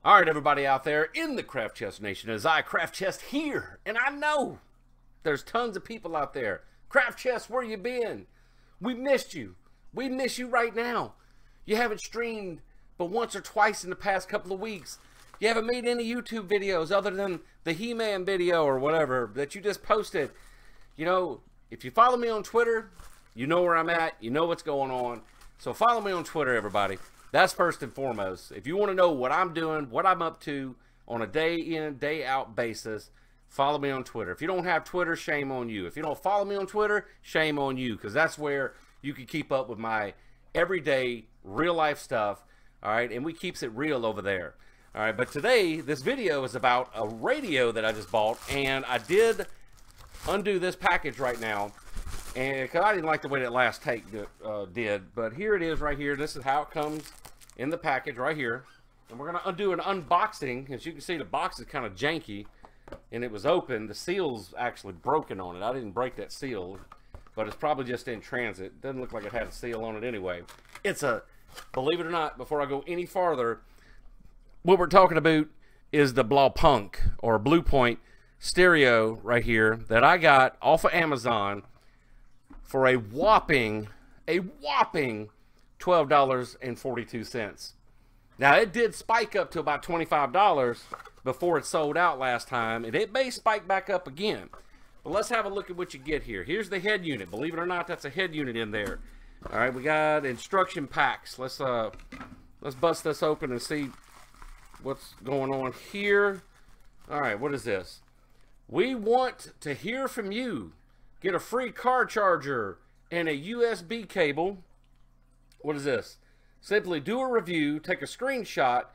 All right, everybody out there in the Craft Chest Nation, as I Craft Chest here, and I know there's tons of people out there. Craft Chest, where you been? We missed you. We miss you right now. You haven't streamed but once or twice in the past couple of weeks. You haven't made any YouTube videos other than the He-Man video or whatever that you just posted. You know, if you follow me on Twitter, you know where I'm at. You know what's going on. So follow me on Twitter, everybody. That's first and foremost. If you want to know what I'm doing, what I'm up to on a day in, day out basis, follow me on Twitter. If you don't have Twitter, shame on you. If you don't follow me on Twitter, shame on you, because that's where you can keep up with my everyday, real-life stuff, all right? And we keeps it real over there, all right? But today, this video is about a radio that I just bought, and I did undo this package right now, and because I didn't like the way that last take did, but here it is right here. This is how it comes in the package right here, and we're going to undo an unboxing. As you can see, the box is kind of janky, and it was open. The seal's actually broken on it. I didn't break that seal, but it's probably just in transit. Doesn't look like it had a seal on it anyway. It's a, believe it or not, before I go any farther, what we're talking about is the Blaupunkt or Blaupunkt stereo right here that I got off of Amazon for a whopping $12.42. Now, it did spike up to about $25 before it sold out last time, and it may spike back up again. But let's have a look at what you get here. Here's the head unit. Believe it or not, that's a head unit in there. All right, we got instruction packs. Let's bust this open and see what's going on here. All right, what is this? We want to hear from you. Get a free car charger and a USB cable. What is this? Simply do a review, take a screenshot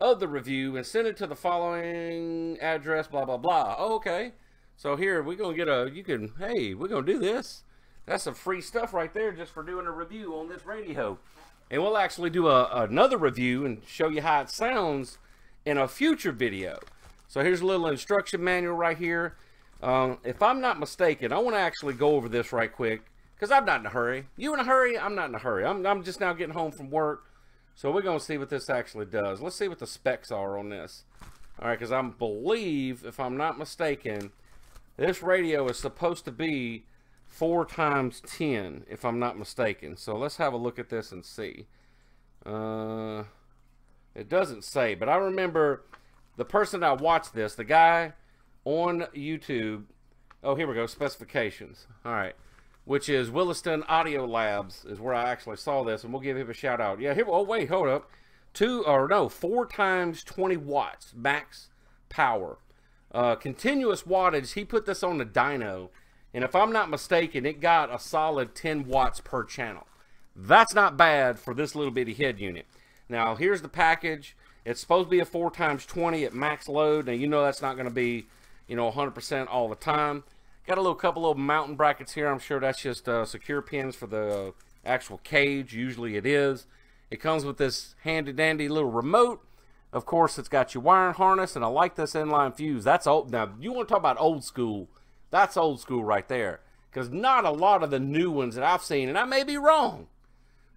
of the review, and send it to the following address, blah, blah, blah. Oh, okay. So here, we're going to get a, hey, we're going to do this. That's some free stuff right there just for doing a review on this radio. And we'll actually do another review and show you how it sounds in a future video. So here's a little instruction manual right here. If I'm not mistaken, I want to actually go over this right quick, because I'm not in a hurry. You in a hurry? I'm not in a hurry. I'm just now getting home from work. So we're going to see what this actually does. Let's see what the specs are on this. All right, because I believe, if I'm not mistaken, this radio is supposed to be 4 times 10, if I'm not mistaken. So let's have a look at this and see. It doesn't say, but I remember the person that watched this, the guy on YouTube. Oh, here we go, specifications. All right, which is Williston Audio Labs is where I actually saw this, and we'll give him a shout out. Yeah, here. Oh wait, hold up. 4 times 20 watts max power. Continuous wattage. He put this on the dyno, and if I'm not mistaken, it got a solid 10 watts per channel. That's not bad for this little bitty head unit. Now here's the package. It's supposed to be a 4 times 20 at max load. Now you know that's not going to be, you know, 100% all the time. Got a couple of mounting brackets here. I'm sure that's just secure pins for the actual cage. Usually it is. It comes with this handy dandy little remote. Of course, it's got your wiring harness, and I like this inline fuse. That's old. Now, you want to talk about old school. That's old school right there. Because not a lot of the new ones that I've seen, and I may be wrong,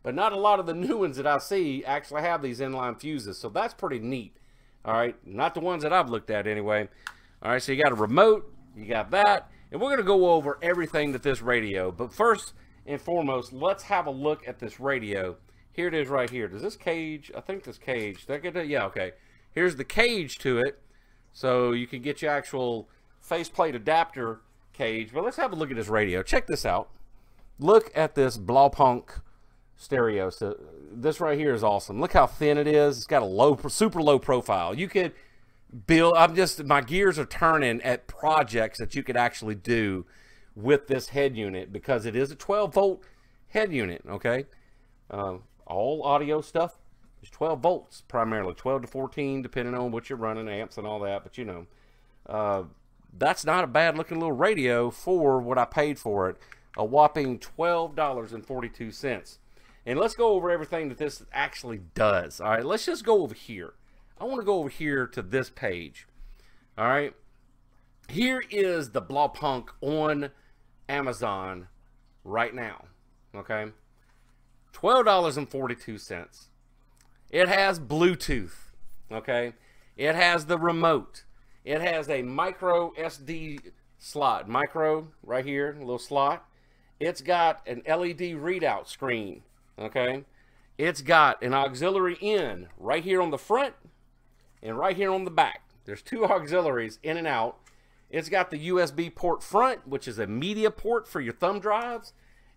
but not a lot of the new ones that I see actually have these inline fuses. So that's pretty neat. All right. Not the ones that I've looked at anyway. All right. So you got a remote. You got that. And we're going to go over everything that this radio. But first and foremost, let's have a look at this radio. Here it is right here. Does this cage, I think this cage, did I get that? Yeah, okay. Here's the cage to it. So you can get your actual faceplate adapter cage. But let's have a look at this radio. Check this out. Look at this Blaupunkt stereo. So this right here is awesome. Look how thin it is. It's got a super low profile. You could build, my gears are turning at projects that you could actually do with this head unit, because it is a 12 volt head unit, okay? All audio stuff is 12 volts primarily, 12 to 14 depending on what you're running, amps and all that. But you know, that's not a bad looking little radio for what I paid for it, a whopping $12.42. And let's go over everything that this actually does. All right, let's just go over here. I want to go over here to this page. All right, here is the Blaupunkt on Amazon right now. Okay, $12.42. It has Bluetooth. Okay, It has the remote. It has a micro SD slot, micro right here, a little slot. It's got an LED readout screen, okay? It's got an auxiliary in right here on the front and right here on the back. There's two auxiliaries in and out. It's got the USB port front, which is a media port for your thumb drives.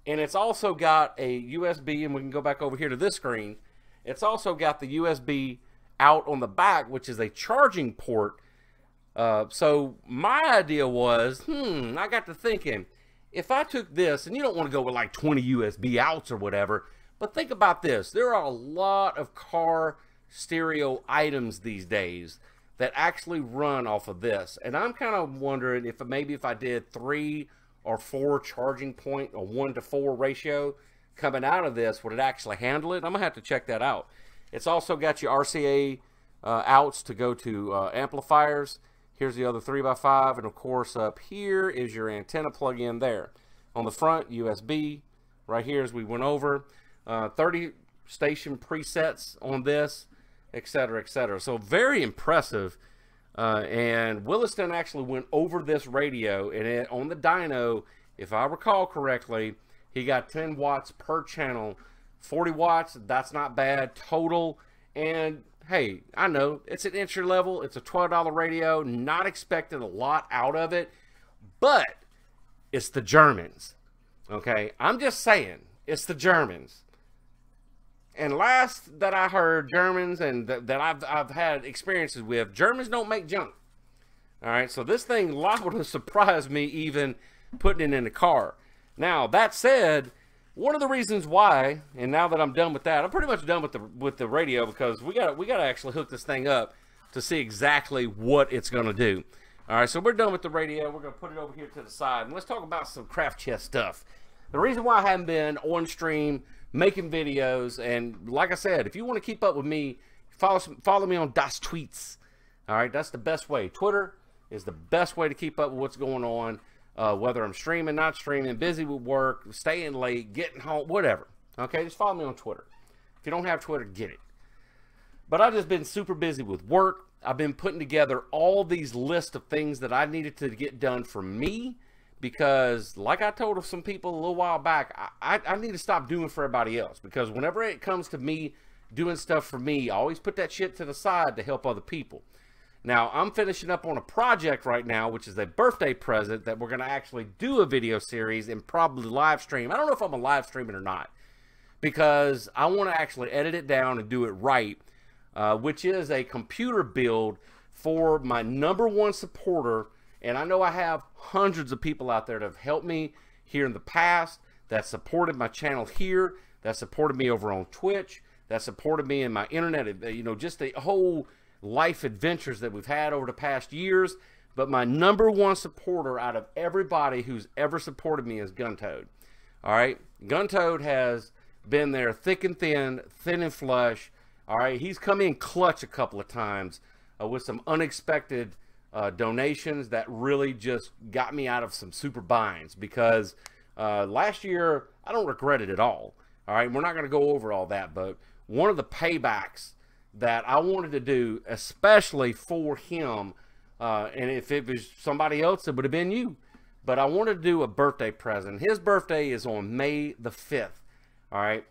And it's also got a USB, and we can go back over here to this screen. It's also got the USB out on the back, which is a charging port. So my idea was, I got to thinking, if I took this, and you don't want to go with like 20 USB outs or whatever, but think about this. There are a lot of car stereo items these days that actually run off of this. And I'm kind of wondering if maybe if I did 3 or 4 charging point, a 1-to-4 ratio coming out of this, would it actually handle it? I'm gonna have to check that out. It's also got your RCA outs to go to amplifiers. Here's the other 3x5, and of course up here is your antenna plug-in there. On the front, USB. Right here, as we went over, 30 station presets on this, etc., etc. So very impressive. And Williston actually went over this radio, and on the dyno, if I recall correctly, he got 10 watts per channel, 40 watts. That's not bad total. And hey, I know it's an entry level, it's a $12 radio, not expecting a lot out of it, but it's the Germans. Okay, I'm just saying, it's the Germans. And last that I heard, Germans, and that I've had experiences with, Germans don't make junk. All right, so this thing liable to surprise me even putting it in the car. Now, that said, one of the reasons why, and now that I'm done with that, I'm pretty much done with the radio, because we got to actually hook this thing up to see exactly what it's going to do. All right, so we're done with the radio. We're going to put it over here to the side, and let's talk about some craft chest stuff. The reason why I haven't been on stream making videos, and like I said, if you want to keep up with me, follow me on Das Tweets. All right, that's the best way. Twitter is the best way to keep up with what's going on, whether I'm streaming, not streaming, busy with work, staying late, getting home, whatever. Okay, just follow me on Twitter. If you don't have Twitter, get it. But I've just been super busy with work. I've been putting together all these lists of things that I needed to get done for me, because like I told some people a little while back, I need to stop doing for everybody else, because whenever it comes to me doing stuff for me, I always put that shit to the side to help other people. Now, I'm finishing up on a project right now, which is a birthday present that we're going to actually do a video series and probably live stream. I don't know if I'm going to live stream it or not, because I want to actually edit it down and do it right, which is a computer build for my #1 supporter. And I know I have hundreds of people out there that have helped me here in the past, that supported my channel here, that supported me over on Twitch, that supported me in my internet, you know, just the whole life adventures that we've had over the past years. But my #1 supporter out of everybody who's ever supported me is Guntoad. All right, Guntoad has been there thick and thin, thin and flush. All right, he's come in clutch a couple of times with some unexpected donations that really just got me out of some super binds, because last year, I don't regret it at all. All right, we're not going to go over all that, but one of the paybacks that I wanted to do, especially for him, and if it was somebody else, it would have been you, but I wanted to do a birthday present. His birthday is on May the 5th. All right,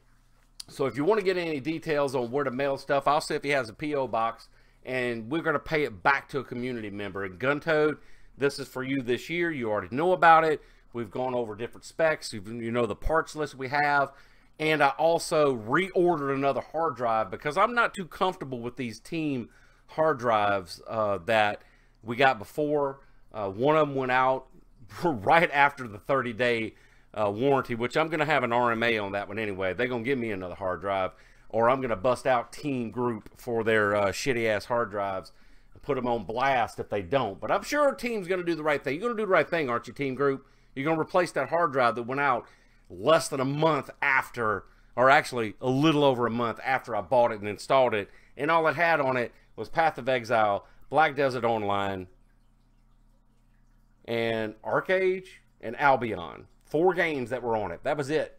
so if you want to get any details on where to mail stuff, I'll see if he has a P.O. box, and we're going to pay it back to a community member. And Guntoad, this is for you this year. You already know about it. We've gone over different specs. You know the parts list we have. And I also reordered another hard drive, because I'm not too comfortable with these team hard drives that we got before. One of them went out right after the 30-day warranty, which I'm going to have an RMA on that one anyway. They're going to give me another hard drive, or I'm going to bust out Team Group for their shitty-ass hard drives and put them on blast if they don't. But I'm sure Team's going to do the right thing. You're going to do the right thing, aren't you, Team Group? You're going to replace that hard drive that went out less than a month after, or actually a little over a month after I bought it and installed it. And all it had on it was Path of Exile, Black Desert Online, and Arcade and Albion. 4 games that were on it. That was it.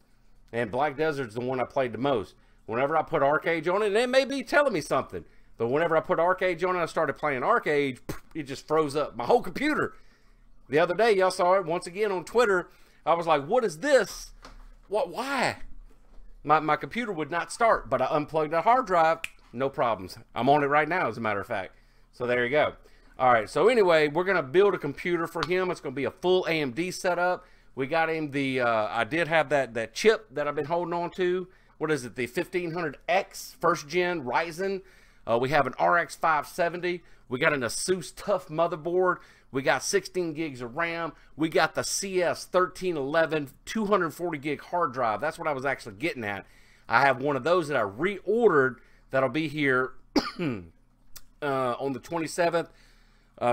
And Black Desert's the one I played the most. Whenever I put Arcade on it, and it may be telling me something, But whenever I put Arcade on it, I started playing Arcade, it just froze up my whole computer. The other day, y'all saw it once again on Twitter. I was like, what is this? Why? My computer would not start, but I unplugged the hard drive. No problems. I'm on it right now, as a matter of fact. So there you go. All right, so anyway, we're going to build a computer for him. It's going to be a full AMD setup. We got him the, I did have that chip that I've been holding on to. What is it, the 1500X first gen Ryzen. We have an RX 570. We got an Asus TUF motherboard. We got 16 gigs of RAM. We got the CS 1311 240 gig hard drive. That's what I was actually getting at. I have one of those that I reordered that'll be here on the 27th.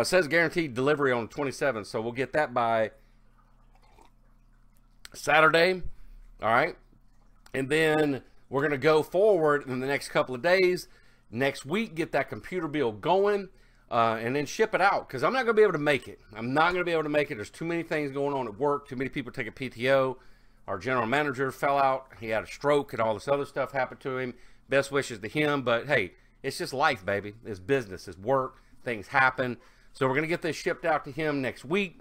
Says guaranteed delivery on the 27th, so we'll get that by Saturday. All right. And then we're going to go forward in the next couple of days. Next week, get that computer build going, and then ship it out, because I'm not going to be able to make it. I'm not going to be able to make it. There's too many things going on at work, too many people taking PTO. Our general manager fell out. He had a stroke, and all this other stuff happened to him. Best wishes to him, but hey, it's just life, baby. It's business. It's work. Things happen. So we're going to get this shipped out to him next week.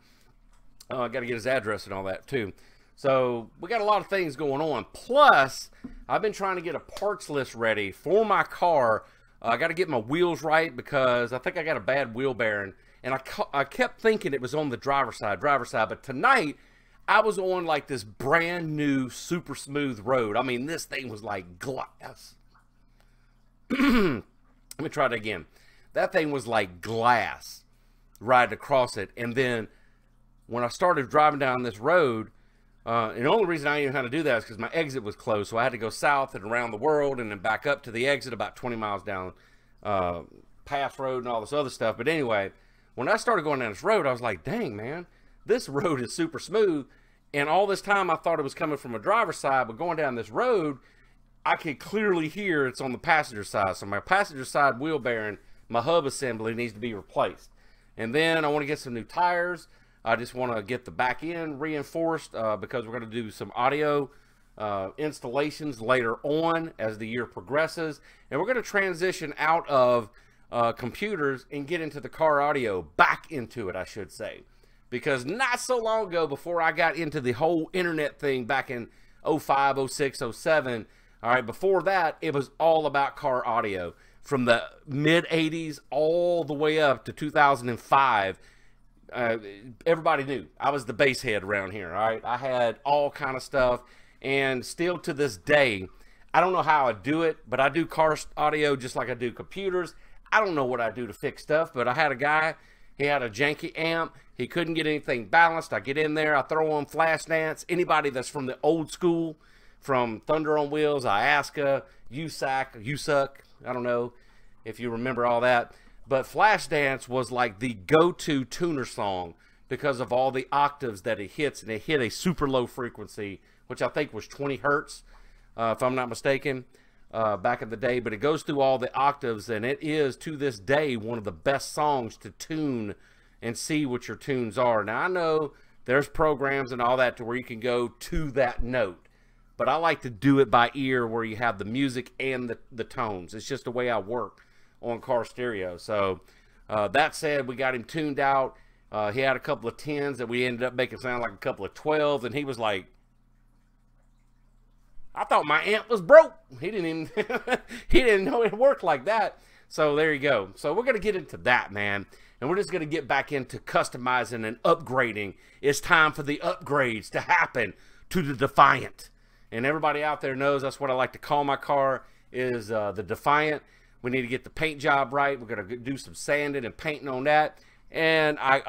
I got to get his address and all that, too. So we got a lot of things going on. Plus, I've been trying to get a parts list ready for my car. I got to get my wheels right, because I think I got a bad wheel bearing. And I kept thinking it was on the driver's side. But tonight, I was on like this brand new, super smooth road. I mean, this thing was like glass. Let me try it again. That thing was like glass riding across it. And then when I started driving down this road, and the only reason I knew how to do that is because my exit was closed. So I had to go south and around the world and then back up to the exit about 20 miles down pass road and all this other stuff. But anyway, when I started going down this road, I was like, dang, man, this road is super smooth. And all this time I thought it was coming from a driver's side, but going down this road, I could clearly hear it's on the passenger side. So my passenger side wheel bearing, my hub assembly needs to be replaced. And then I want to get some new tires. I just want to get the back end reinforced because we're going to do some audio installations later on as the year progresses. And we're going to transition out of computers and get into the car audio, back into it, I should say. Because not so long ago, before I got into the whole internet thing back in 05, 06, 07, all right, before that, it was all about car audio. From the mid-'80s all the way up to 2005, everybody knew I was the bass head around here, all right? I had all kind of stuff, and still to this day, I don't know how I do it, but I do car audio just like I do computers. I don't know what I do to fix stuff, but I had a guy, he had a janky amp. He couldn't get anything balanced. I get in there, I throw on Flashdance. Anybody that's from the old school, from Thunder on Wheels, Iasca, USAC, I don't know if you remember all that. But Flashdance was like the go-to tuner song because of all the octaves that it hits, and it hit a super low frequency, which I think was 20 hertz, if I'm not mistaken, back in the day. But it goes through all the octaves, and it is, to this day, one of the best songs to tune and see what your tunes are. Now, I know there's programs and all that to where you can go to that note, but I like to do it by ear, where you have the music and the tones. It's just the way I work on car stereo. So that said, we got him tuned out. He had a couple of 10s that we ended up making sound like a couple of 12s, and he was like, I thought my amp was broke. He didn't even he didn't know it worked like that. So there you go. So we're gonna get into that, man, and we're just gonna get back into customizing and upgrading. It's time for the upgrades to happen to the Defiant. And everybody out there knows that's what I like to call my car, is the Defiant. We need to get the paint job right. We're going to do some sanding and painting on that. And I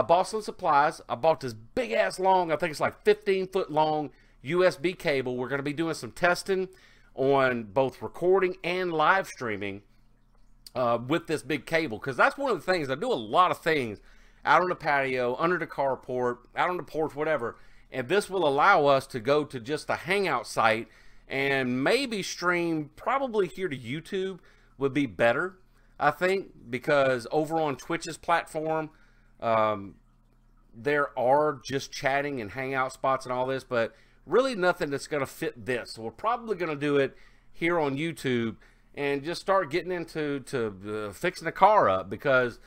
bought some supplies. I bought this big-ass long, I think it's like 15-foot long USB cable. We're going to be doing some testing on both recording and live streaming with this big cable. Because that's one of the things. I do a lot of things out on the patio, under the carport, out on the porch, whatever. And this will allow us to go to just a hangout site and maybe stream probably here to YouTube would be better, I think, because over on Twitch's platform, there are just chatting and hangout spots and all this, but really nothing that's going to fit this. So we're probably going to do it here on YouTube and just start getting into fixing the car up, because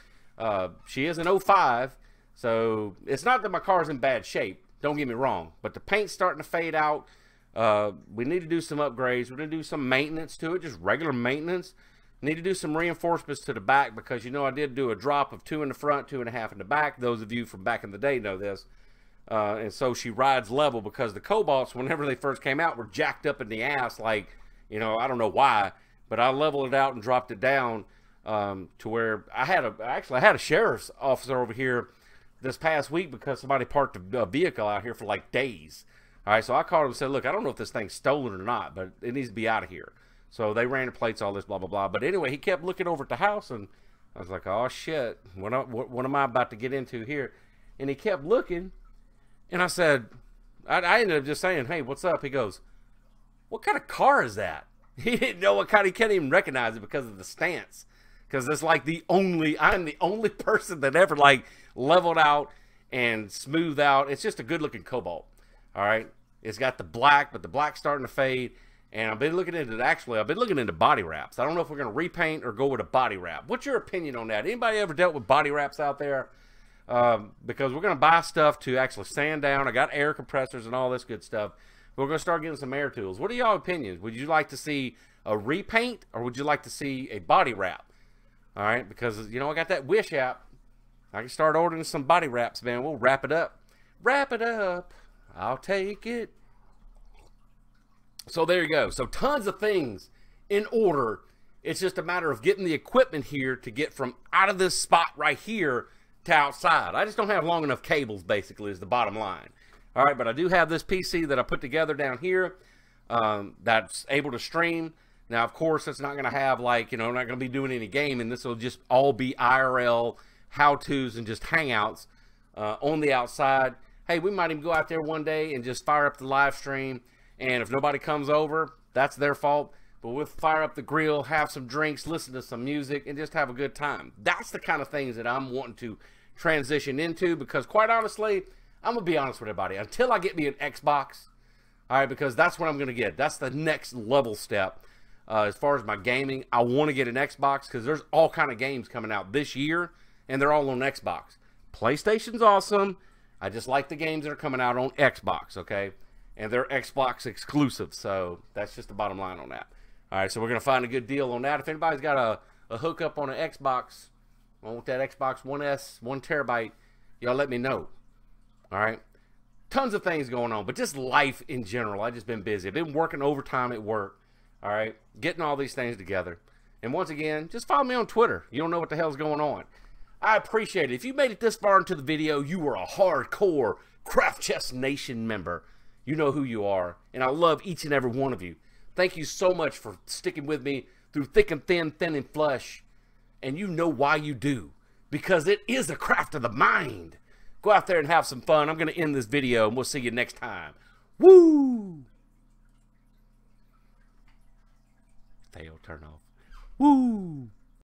she is an 05. So it's not that my car's in bad shape, don't get me wrong, but the paint's starting to fade out. We need to do some upgrades. We're going to do some maintenance to it, just regular maintenance. Need to do some reinforcements to the back, because, you know, I did do a drop of 2 in the front, 2.5 in the back. Those of you from back in the day know this. And so she rides level, because the Cobalts, whenever they first came out, were jacked up in the ass. Like, you know, I don't know why, but I leveled it out and dropped it down to where I had a sheriff's officer over here this past week, because somebody parked a vehicle out here for like days. All right, so I called him and said, look, I don't know if this thing's stolen or not, but it needs to be out of here. So they ran the plates, all this, blah, blah, blah. But anyway, he kept looking over at the house, and I was like, oh, shit, what am I about to get into here? And he kept looking, and I said, I ended up just saying, hey, what's up? He goes, what kind of car is that? He didn't know what kind. He can't even recognize it because of the stance. Because it's like I'm the only person that ever, like, leveled out and smoothed out. It's just a good-looking Cobalt, all right? It's got the black, but the black's starting to fade. And I've been looking into body wraps. I don't know if we're going to repaint or go with a body wrap. What's your opinion on that? Anybody ever dealt with body wraps out there? Because we're going to buy stuff to actually sand down. I got air compressors and all this good stuff. We're going to start getting some air tools. What are y'all opinions? Would you like to see a repaint, or would you like to see a body wrap? All right, because, you know, I got that Wish app. I can start ordering some body wraps, man. We'll wrap it up. Wrap it up. I'll take it. So there you go. So tons of things in order. It's just a matter of getting the equipment here to get from out of this spot right here to outside. I just don't have long enough cables, basically, is the bottom line. All right, but I do have this PC that I put together down here that's able to stream. Now, of course, it's not going to have, like, you know, I'm not going to be doing any gaming. This will just all be IRL how-tos and just hangouts on the outside. Hey, we might even go out there one day and just fire up the live stream. And if nobody comes over, that's their fault. But we'll fire up the grill, have some drinks, listen to some music, and just have a good time. That's the kind of things that I'm wanting to transition into, because quite honestly, I'm going to be honest with everybody. Until I get me an Xbox, all right, because that's what I'm going to get. That's the next level step. As far as my gaming, I want to get an Xbox, because there's all kind of games coming out this year, and they're all on Xbox. PlayStation's awesome. I just like the games that are coming out on Xbox, okay? And they're Xbox exclusive, so that's just the bottom line on that. All right, so we're going to find a good deal on that. If anybody's got a hookup on an Xbox, I want that Xbox One S, 1 terabyte, y'all let me know. All right? Tons of things going on, but just life in general. I've just been busy. I've been working overtime at work, all right? Getting all these things together. And once again, just follow me on Twitter. You don't know what the hell's going on. I appreciate it. If you made it this far into the video, you were a hardcore Craft Chest Nation member. You know who you are, and I love each and every one of you. Thank you so much for sticking with me through thick and thin, thin and flush, and you know why you do, because it is a craft of the mind. Go out there and have some fun. I'm going to end this video, and we'll see you next time. Woo! Tail turn off. Woo!